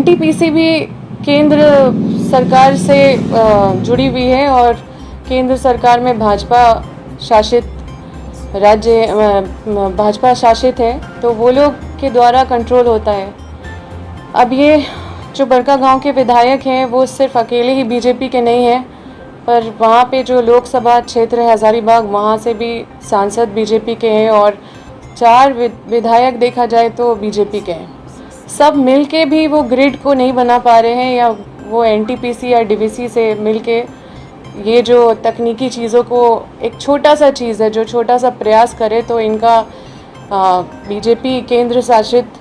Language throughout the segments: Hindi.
एनटीपीसी भी केंद्र सरकार से जुड़ी हुई है और केंद्र सरकार में भाजपा शासित भाजपा शासित है, तो वो लोग के द्वारा कंट्रोल होता है। अब ये जो बड़कागांव के विधायक हैं वो सिर्फ अकेले ही बीजेपी के नहीं हैं, पर वहाँ पे जो लोकसभा क्षेत्र है हज़ारीबाग, वहाँ से भी सांसद बीजेपी के हैं और 4 विधायक देखा जाए तो बीजेपी के हैं। सब मिलके भी वो ग्रिड को नहीं बना पा रहे हैं, या वो एनटीपीसी या डीवीसी से मिलके ये जो तकनीकी चीज़ों को, एक छोटा सा चीज़ है जो छोटा सा प्रयास करे तो इनका बीजेपी केंद्र शासित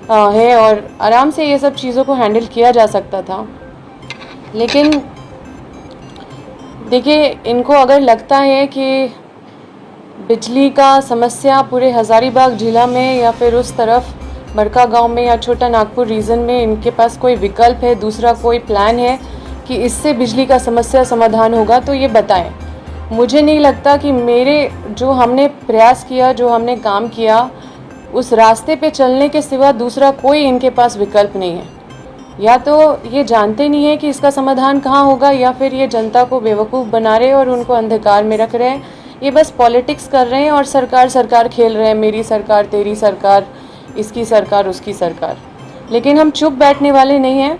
है और आराम से ये सब चीज़ों को हैंडल किया जा सकता था। लेकिन देखिए, इनको अगर लगता है कि बिजली का समस्या पूरे हज़ारीबाग जिला में या फिर उस तरफ बड़कागांव में या छोटा नागपुर रीजन में इनके पास कोई विकल्प है, दूसरा कोई प्लान है कि इससे बिजली का समस्या समाधान होगा, तो ये बताएं। मुझे नहीं लगता कि मेरे जो हमने प्रयास किया, जो हमने काम किया, उस रास्ते पे चलने के सिवा दूसरा कोई इनके पास विकल्प नहीं है। या तो ये जानते नहीं है कि इसका समाधान कहाँ होगा, या फिर ये जनता को बेवकूफ़ बना रहे हैं और उनको अंधकार में रख रहे हैं। ये बस पॉलिटिक्स कर रहे हैं और सरकार खेल रहे हैं, मेरी सरकार, तेरी सरकार, इसकी सरकार, उसकी सरकार। लेकिन हम चुप बैठने वाले नहीं हैं।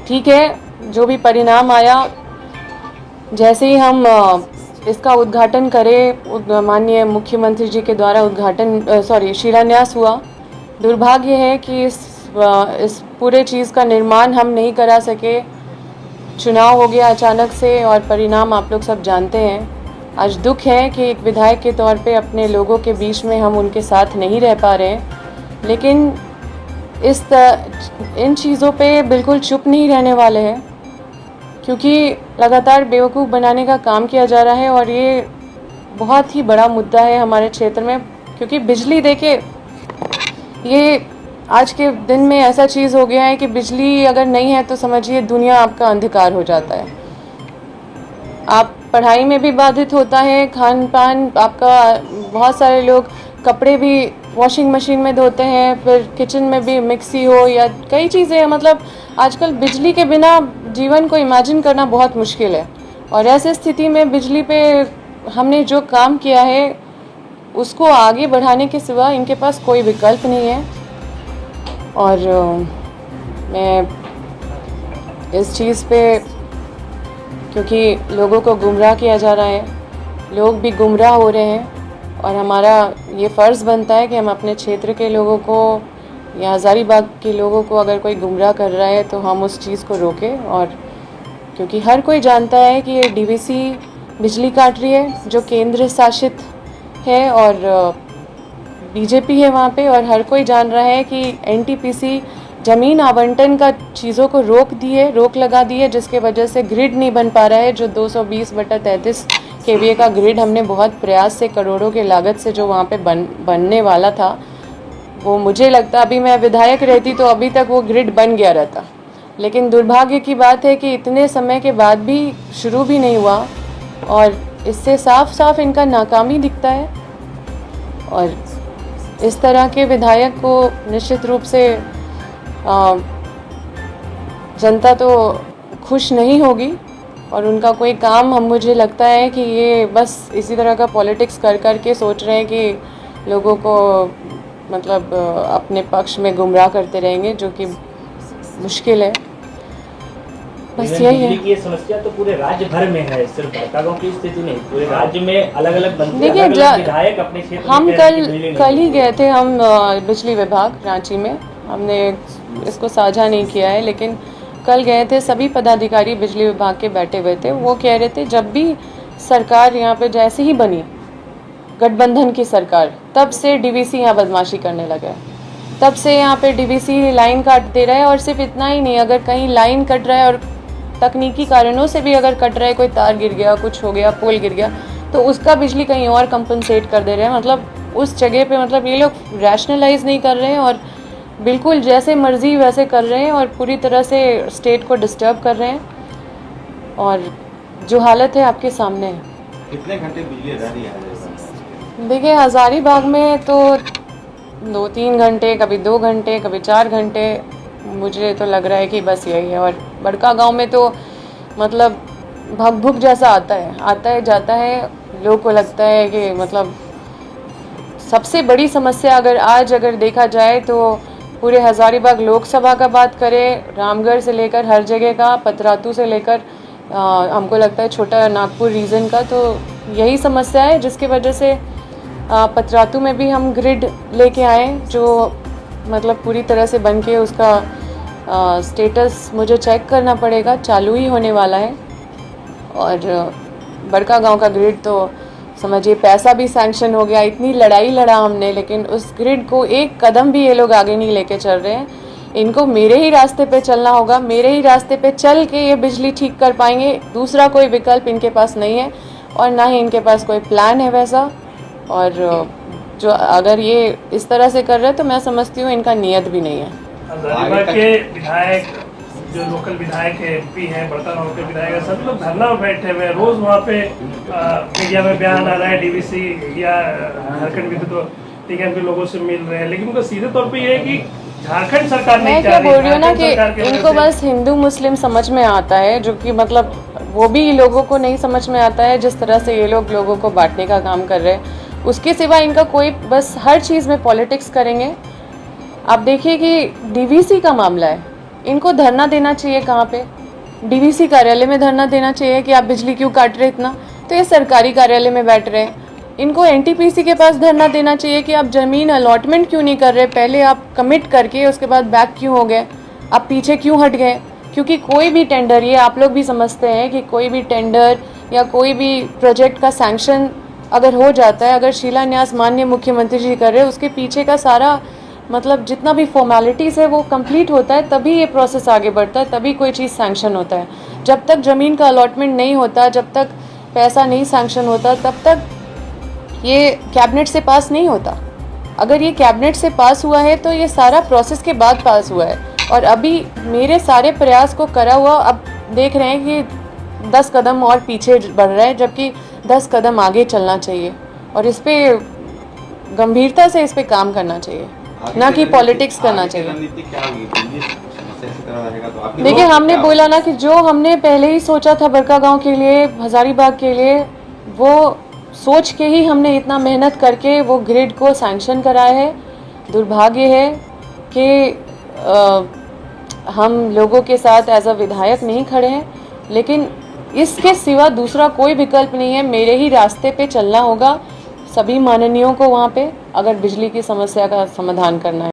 ठीक है, जो भी परिणाम आया, जैसे ही हम इसका उद्घाटन करें, माननीय मुख्यमंत्री जी के द्वारा शिलान्यास हुआ। दुर्भाग्य है कि इस पूरे चीज़ का निर्माण हम नहीं करा सके। चुनाव हो गया अचानक से और परिणाम आप लोग सब जानते हैं। आज दुख है कि एक विधायक के तौर पे अपने लोगों के बीच में हम उनके साथ नहीं रह पा रहे हैं, लेकिन इन चीज़ों पे बिल्कुल चुप नहीं रहने वाले हैं, क्योंकि लगातार बेवकूफ़ बनाने का काम किया जा रहा है और ये बहुत ही बड़ा मुद्दा है हमारे क्षेत्र में। क्योंकि बिजली, देखिए, ये आज के दिन में ऐसा चीज़ हो गया है कि बिजली अगर नहीं है तो समझिए दुनिया आपका अंधकार हो जाता है। आप पढ़ाई में भी बाधित होता है, खान पान आपका, बहुत सारे लोग कपड़े भी वॉशिंग मशीन में धोते हैं, फिर किचन में भी मिक्सी हो या कई चीज़ें, मतलब आजकल बिजली के बिना जीवन को इमेजिन करना बहुत मुश्किल है। और ऐसी स्थिति में बिजली पे हमने जो काम किया है उसको आगे बढ़ाने के सिवा इनके पास कोई विकल्प नहीं है। और मैं इस चीज़ पे, क्योंकि लोगों को गुमराह किया जा रहा है, लोग भी गुमराह हो रहे हैं, और हमारा ये फ़र्ज़ बनता है कि हम अपने क्षेत्र के लोगों को या हज़ारीबाग के लोगों को अगर कोई गुमराह कर रहा है तो हम उस चीज़ को रोकें। और क्योंकि हर कोई जानता है कि ये डीवीसी बिजली काट रही है जो केंद्र शासित है और बीजेपी है वहाँ पे, और हर कोई जान रहा है कि एनटीपीसी ज़मीन आवंटन का चीज़ों को रोक लगा दी है, जिसके वजह से ग्रिड नहीं बन पा रहा है। जो 220/33 केवीए का ग्रिड हमने बहुत प्रयास से, करोड़ों के लागत से जो वहाँ पे बनने वाला था, वो मुझे लगता, अभी मैं विधायक रहती तो अभी तक वो ग्रिड बन गया रहता। लेकिन दुर्भाग्य की बात है कि इतने समय के बाद भी शुरू भी नहीं हुआ, और इससे साफ साफ इनका नाकामी दिखता है। और इस तरह के विधायक को निश्चित रूप से जनता तो खुश नहीं होगी, और उनका कोई काम, मुझे लगता है कि ये बस इसी तरह का पॉलिटिक्स कर के सोच रहे हैं कि लोगों को मतलब अपने पक्ष में गुमराह करते रहेंगे, जो कि मुश्किल है। बस यही है। ये समस्या तो पूरे राज्य भर में है, सिर्फ बड़कागांव की स्थिति नहीं, पूरे राज्य में अलग अलग देखिए, विधायक अपने क्षेत्र हम कल ही गए थे, हम बिजली विभाग रांची में, हमने इसको साझा नहीं किया है, लेकिन कल गए थे, सभी पदाधिकारी बिजली विभाग के बैठे हुए थे। वो कह रहे थे जब भी सरकार यहाँ पे जैसे ही बनी, गठबंधन की सरकार, तब से डीवीसी यहाँ बदमाशी करने लगा है। तब से यहाँ पे डीवीसी लाइन काट दे रहा है, और सिर्फ इतना ही नहीं, अगर कहीं लाइन कट रहा है और तकनीकी कारणों से भी अगर कट रहा है, कोई तार गिर गया, कुछ हो गया, पोल गिर गया, तो उसका बिजली कहीं और कंपनसेट कर दे रहे हैं। मतलब उस जगह पे, मतलब ये लोग रैशनलाइज नहीं कर रहे हैं और बिल्कुल जैसे मर्जी वैसे कर रहे हैं, और पूरी तरह से स्टेट को डिस्टर्ब कर रहे हैं। और जो हालत है आपके सामने है। कितने घंटे बिजली रह रही है? देखिए, हज़ारीबाग में तो 2-3 घंटे, कभी 2 घंटे, कभी 4 घंटे, मुझे तो लग रहा है कि बस यही है। और बड़का गांव में तो मतलब भग भुग जैसा आता है जाता है। लोगों को लगता है कि मतलब सबसे बड़ी समस्या अगर देखा जाए तो पूरे हज़ारीबाग लोकसभा का बात करें, रामगढ़ से लेकर हर जगह का, पतरातू से लेकर हमको लगता है छोटा नागपुर रीजन का, तो यही समस्या है जिसकी वजह से पतरातू में भी हम ग्रिड लेके आए जो मतलब पूरी तरह से बन के उसका स्टेटस मुझे चेक करना पड़ेगा, चालू ही होने वाला है। और बड़का गांव का ग्रिड तो समझिए पैसा भी सैंक्शन हो गया, इतनी लड़ाई लड़ा हमने, लेकिन उस ग्रिड को एक कदम भी ये लोग आगे नहीं लेके चल रहे हैं। इनको मेरे ही रास्ते पे चलना होगा, मेरे ही रास्ते पे चल के ये बिजली ठीक कर पाएंगे, दूसरा कोई विकल्प इनके पास नहीं है और ना ही इनके पास कोई प्लान है वैसा। और जो अगर ये इस तरह से कर रहे हैं तो मैं समझती हूँ इनका नियत भी नहीं है। हजारीबाग के विधायक, जो लोकल विधायक है, एमपी हैं, बड़का गांव के विधायक हैं, सभी लोग धरना में बैठे हुए हैं। रोज वहाँ पे मीडिया में बयान आ रहा है, डीवीसी या झारखंड विद्युत निगम के लोगों से मिल रहे हैं, लेकिन उनका सीधे तौर पे ये है कि झारखंड सरकार मैं क्या बोल रही हूँ ना कि इनको बस हिंदू मुस्लिम समझ में आता है, जो कि मतलब वो भी लोगों को नहीं समझ में आता है जिस तरह से ये लोग लोगों को बांटने का काम कर रहे हैं। उसके सिवा इनका कोई, बस हर चीज़ में पॉलिटिक्स करेंगे। आप देखिए कि डीवीसी का मामला है, इनको धरना देना चाहिए कहाँ पे? डीवीसी कार्यालय में धरना देना चाहिए कि आप बिजली क्यों काट रहे इतना, तो ये सरकारी कार्यालय में बैठ रहे हैं। इनको एनटीपीसी के पास धरना देना चाहिए कि आप ज़मीन अलॉटमेंट क्यों नहीं कर रहे, पहले आप कमिट करके उसके बाद बैक क्यों हो गए, आप पीछे क्यों हट गए। क्योंकि कोई भी टेंडर, ये आप लोग भी समझते हैं कि कोई भी टेंडर या कोई भी प्रोजेक्ट का सैंक्शन अगर हो जाता है, अगर शिलान्यास माननीय मुख्यमंत्री जी कर रहे हैं, उसके पीछे का सारा मतलब जितना भी फॉर्मेलिटीज़ है वो कंप्लीट होता है, तभी ये प्रोसेस आगे बढ़ता है, तभी कोई चीज़ सैंक्शन होता है। जब तक ज़मीन का अलॉटमेंट नहीं होता, जब तक पैसा नहीं सैंक्शन होता, तब तक ये कैबिनेट से पास नहीं होता। अगर ये कैबिनेट से पास हुआ है तो ये सारा प्रोसेस के बाद पास हुआ है। और अभी मेरे सारे प्रयास को करा हुआ अब देख रहे हैं कि 10 कदम और पीछे बढ़ रहा है, जबकि 10 कदम आगे चलना चाहिए। और इस पर गंभीरता से इस पर काम करना चाहिए, ना कि पॉलिटिक्स करना चाहिए। देखिए, हमने बोला ना कि जो हमने पहले ही सोचा था बड़का गांव के लिए, हजारीबाग के लिए, वो सोच के ही हमने इतना मेहनत करके वो ग्रिड को सैंक्शन कराया है। दुर्भाग्य है कि हम लोगों के साथ एज अ विधायक नहीं खड़े हैं, लेकिन इसके सिवा दूसरा कोई विकल्प नहीं है। मेरे ही रास्ते पे चलना होगा सभी माननीयों को वहाँ पे, अगर बिजली की समस्या का समाधान करना है।